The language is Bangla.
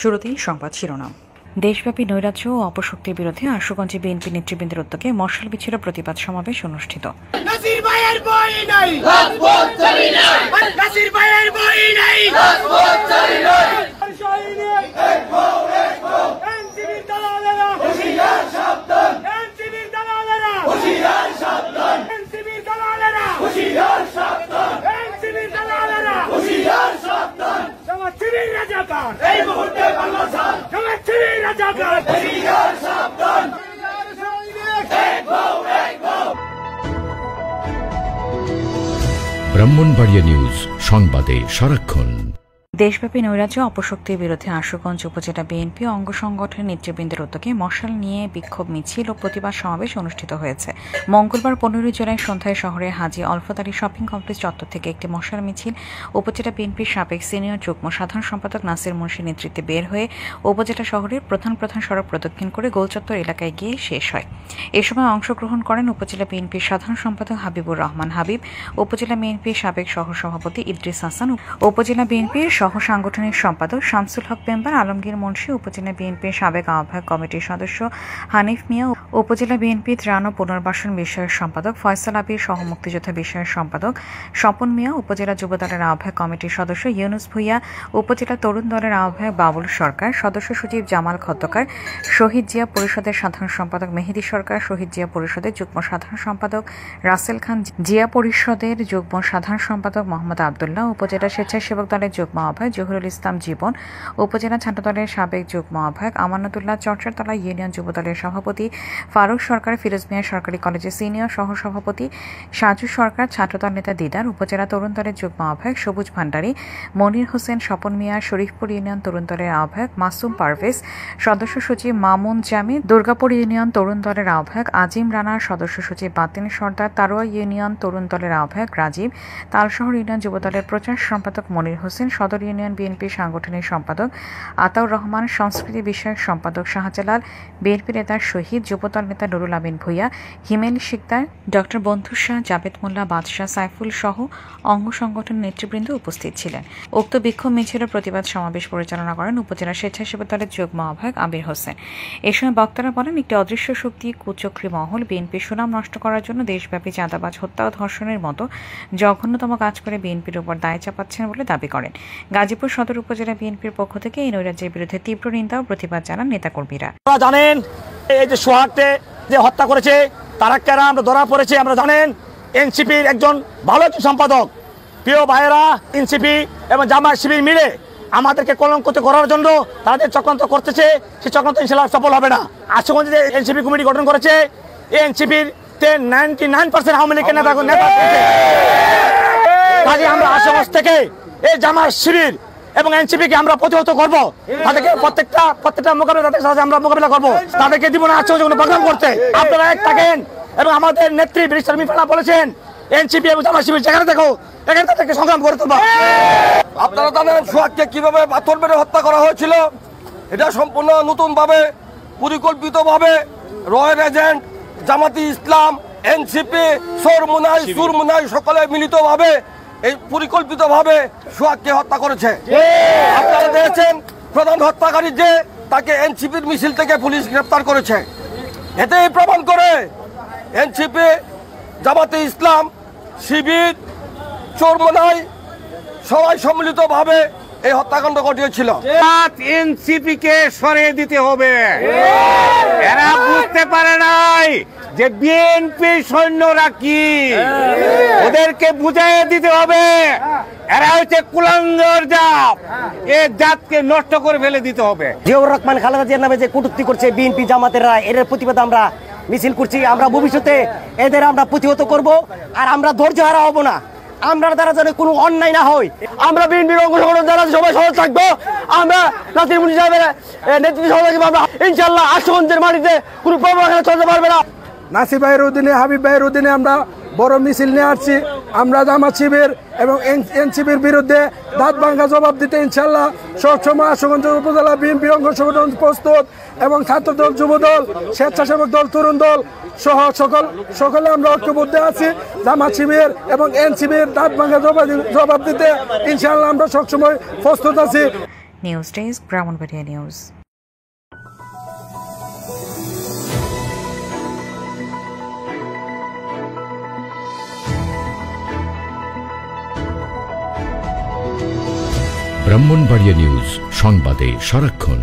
শুরুতেই সংবাদ শিরোনাম। দেশব্যাপী নৈরাজ্য ও অপশক্তির বিরুদ্ধে আশুগঞ্জে বিএনপি নেতৃবৃন্দের উদ্যোগে মশাল মিছিল প্রতিবাদ সমাবেশ অনুষ্ঠিত। ব্রাহ্মণবাড়িয়া নিউজ, সংবাদে সারাক্ষণ। দেশব্যাপী নৈরাজ্য অপশক্তির বিরুদ্ধে আশুগঞ্জ উপজেলা বিএনপি অঙ্গ সংগঠনের নেতৃবৃন্দের উদ্যোগে মশাল নিয়ে বিক্ষোভ মিছিল ও প্রতিবাদ সমাবেশ অনুষ্ঠিত হয়েছে। মঙ্গলবার 15 জুলাই সন্ধ্যায় শহরের হাজী অলফত আলী শপিং কমপ্লেক্স চত্বর থেকে একটি মশাল মিছিল উপজেলা বিএনপির সাবেক সিনিয়র যুগ্ম সাধারণ সম্পাদক নাসির মুন্সির নেতৃত্বে বের হয়ে উপজেলা শহরের প্রধান সড়ক প্রদক্ষিণ করে গোলচত্বর এলাকায় গিয়ে শেষ হয়। এ সময় অংশগ্রহণ করেন উপজেলা বিএনপির সাধারণ সম্পাদক হাবিবুর রহমান হাবিব, উপজেলা বিএনপির সাবেক সহসভাপতি ইদ্রিস হাসান, উপজেলা বিএনপির সহ সাংগঠনিক সম্পাদক শামসুল হক মেম্বার, আলমগীর মুন্সি, উপজেলা বিএনপির সাবেক আহ্বায়ক কমিটির সদস্য হানিফ মিয়া, উপজেলা বিএনপি ত্রাণ ও পুনর্বাসন বিষয়ক সম্পাদক ফয়সাল আবির সহ মুক্তিযোদ্ধা বিষয়ক সম্পাদক স্বপন মিয়া, উপজেলা যুব দলের আহ্বায়ক কমিটির সদস্য ইউনুস ভুইয়া, উপজেলা তরুণ দলের আহ্বায়ক বাবুল সরকার, সদস্য সচিব জামাল খন্দকার, শহীদ জিয়া পরিষদের সাধারণ সম্পাদক মেহেদী সরকার, শহীদ জিয়া পরিষদের যুগ্ম সাধারণ সম্পাদক রাসেল খান, জিয়া পরিষদের যুগ্ম সাধারণ সম্পাদক মোহাম্মদ আবদুল্লাহ, উপজেলা স্বেচ্ছাসেবক দলের যুগ্ম আহ্বায়ক জহুরুল ইসলাম জীবন, উপজেলা ছাত্র দলের সাবেক যুগ্ম আহ্বায়ক আমানতুল্লাহ, চরচারতলা ইউনিয়ন যুব দলের সভাপতি ফারুক সরকার, ফিরোজ মিয়া সরকারি কলেজের সিনিয়র সহসভাপতি সাজু সরকার, ছাত্রদল নেতা দিদার, উপজেলা তরুণ দলের যুগ্ম আহ্বায়ক সবুজ ভান্ডারী, মনির হোসেন, স্বপন মিয়া, শরীফপুর ইউনিয়ন তরুণ দলের আহ্বায়ক মাসুম পারভেজ, সদস্য সচিব মামুন জামিদ, দুর্গাপুর ইউনিয়ন তরুণ দলের আহ্বায়ক আজিম রানা, সদস্য সচিব বাতিন সর্দার, তারোয়া ইউনিয়ন তরুণ দলের আহ্বায়ক রাজীব, তালশহর ইউনিয়ন যুব দলের প্রচার সম্পাদক মনির হোসেন, সদর ইউনিয়ন বিএনপি সাংগঠনিক সম্পাদক আতাউর রহমান, সংস্কৃতি বিষয়ক সম্পাদক শাহজালাল, বিএনপি নেতা শহীদ, যুবদল নেতা নুরুল আমিন ভুইয়া, হিমেল শিকদার, ডক্টর বন্ধু শাহ, জাবেদ মোল্লা, বাদশাহ সাইফুল সহ অঙ্গ সংগঠনের নেতৃবৃন্দ উপস্থিত ছিলেন। উক্ত বিক্ষোভ মিছিলের প্রতিবাদ সমাবেশ পরিচালনা করেন উপজেলা স্বেচ্ছাসেবক দলের যুগ্ম আহ্বায়ক আবির হোসেন। এ সময় বক্তারা বলেন, একটি অদৃশ্য শক্তি কুচক্রী মহল বিএনপির সুনাম নষ্ট করার জন্য দেশব্যাপী চাঁদাবাজ, হত্যা ও ধর্ষণের মতো জঘন্যতম কাজ করে বিএনপির উপর দায় চাপাচ্ছেন বলে দাবি করেন। গাজীপুর সদর উপজেলা বিএনপির পক্ষ থেকে এই নৈরাজ্যের বিরুদ্ধে তীব্র নিন্দা ও প্রতিবাদ জানান নেতাকর্মীরা। আপনারা জানেন এই যে সোহাগকে যে হত্যা করেছে তারা কারা আমরা ধরা পড়েছে। আমরা জানেন এনসিপির একজন ভালো একজন সম্পাদক, প্রিয় ভাইয়েরা, এনসিপি এবং জামায়াত শিবির মিলে আমাদেরকে কলঙ্কিত করার জন্য তারা যে চক্রান্ত করতেছে, সেই চক্রান্ত ইনশাআল্লাহ সফল হবে না। আশুগঞ্জে যে এনসিপি কমিটি গঠন করেছে, এই এনসিপির 99% আওয়ামী লীগের নেতা কাজে আমরা আশুগঞ্জ থেকে এই জামায়াত শিবির এবং এনসিপিকে আমরা প্রতিহত করবো। তাদেরকে প্রত্যেকটা মোকাবিলা তাদের সাথে আমরা মোকাবিলা করবো। তাদেরকে দিব না আশ্চর্য বদনাম করতে। আপনারা এক থাকেন এবং আমাদের নেত্রী ব্যারিস্টার মিফানা বলেছেন এনসিপি এবং জামায়াত শিবির যেখানে দেখো এখানে তাদেরকে সংগ্রাম করে তুলবা। আপনারা জানেন সোহাগকে কিভাবে পাথর মেরে হত্যা করা হয়েছিল। এটা সম্পূর্ণ নতুনভাবে পরিকল্পিতভাবে রয়্যাল এজেন্ট, জামাতি ইসলাম, এনসিপি, সুরমুনাই সকলে মিলিতভাবে এই পরিকল্পিতভাবে সোহাগকে হত্যা করেছে। আপনারা দেখেছেন প্রধান হত্যাকারী যে তাকে এনসিপির মিছিল থেকে পুলিশ গ্রেফতার করেছে। এতেই প্রমাণ করে এনসিপি, জামাতে ইসলাম, শিবির, চোরমোনাই সবাই সম্মিলিতভাবে এই হত্যাকাণ্ড ঘটিয়েছিল। এনসিপি কে সরিয়ে দিতে হবে। এরা বুঝতে পারে নাই যে বিএনপি সৈন্যরা কি, ওদেরকে বুঝাইয়ে দিতে হবে। এরা হচ্ছে কুলাঙ্গার জাত, এই জাতকে নষ্ট করে ফেলে দিতে হবে। জিয়াউর রহমান খালেদা জিয়ার নামে যে কটূক্তি করছে বিএনপি জামাতেরা, এর প্রতিবাদ আমরা মিছিল করছি। আমরা ভবিষ্যতে এদের আমরা প্রতিহত করব, আর আমরা ধৈর্য হারা হব না। আমরা দ্বারা যেন কোনো অন্যায় না হয়, আমরা বিএনপির অঙ্গ সংগঠন যারা সবাই সহজ থাকবো। আমরা নাসির মুন্সি সাহেবের নেতৃত্বে সহজ থাকবো। আমরা ইনশাল্লাহ আশুগঞ্জের মাটিতে কোনো প্রবলেম চলতে পারবে না। নাসির ভাইয়ের অধীনে, হাবিব ভাইয়ের অধীনে আমরা বড় মিছিল নিয়ে আসছি। আমরা জামাত শিবির এবং এনসিপির বিরুদ্ধে দাঁত ভাঙ্গা জবাব দিতে ইনশাল্লাহ সবসময় আশুগঞ্জ উপজেলা বিএনপির অঙ্গ সংগঠন প্রস্তুত, এবং ছাত্রদল, যুবদল, স্বেচ্ছাসেবক দল, তরুণ দল সহ সকলে আমরা ঐক্যবদ্ধ আছি। জামাত শিবির এবং এনসিপির দাঁত ভাঙ্গা জবাব দিতে ইনশাল্লাহ আমরা সবসময় প্রস্তুত আছি। News desk, Brahmanbaria news. Brahmanbaria news, সংবাদে সারাক্ষণ।